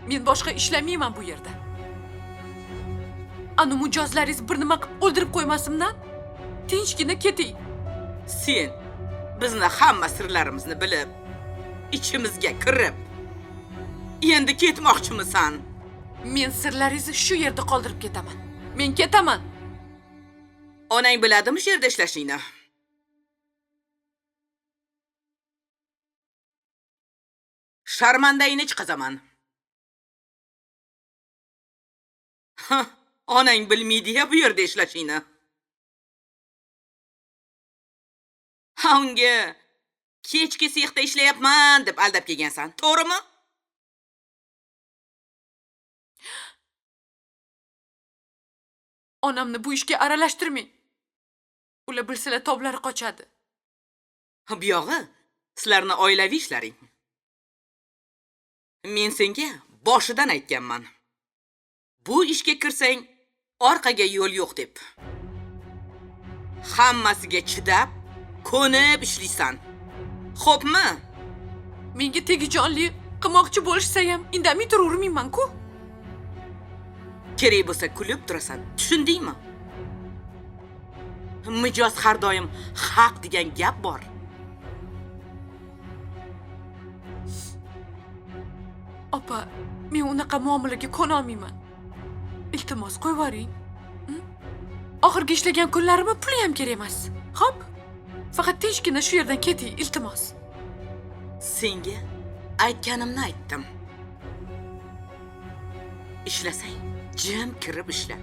Men boshqa ishlamayman bu yerda. Ana mijozlaringiz bir nima qilib o'ldirib qo'ymasimdan tinchgina keting. Sen bizni hamma sirlarimizni bilib, ichimizga kirib, endi ketmoqchimisan? Men sirlaringizni shu yerda qoldirib ketaman. Men ketaman. Onang biladimi shu yerda ishlashingni? Sharmandayni chiqazaman. Onang bilmaydi-ya bu yerda ishlashingni. Unga kechki sexda ishlayapman deb aldab kelgansan, to'g'rimi? Onamni bu ishga aralashtirmang. Ular bilsalar toblari qochadi. Bu yog'i sizlarning oilaviy ishlaring. Men senga boshidan aytganman. Bu ishga kirsang, orqaga yo'l yo'q deb. Hammasiga chidab, ko'nib ishlaysan. Xo'pmi? Menga tegijonli qilmoqchi bo'lishsa ham indamay turavermayman-ku. Kerak bo'lsa kulib turasan, tushundingmi? Mijoz har doim haq degan gap bor. Opa, men unaqa muomalaga ko'na olmayman. Iltimos qo'yvoring. Oxirgi ishlagan kunlarimni puli ham kerak emas. Xo'p? Faqat tinchgina shu yerdan keting, iltimos. Senga aytganimni aytdim. Ishlasang, jim kirib ishla.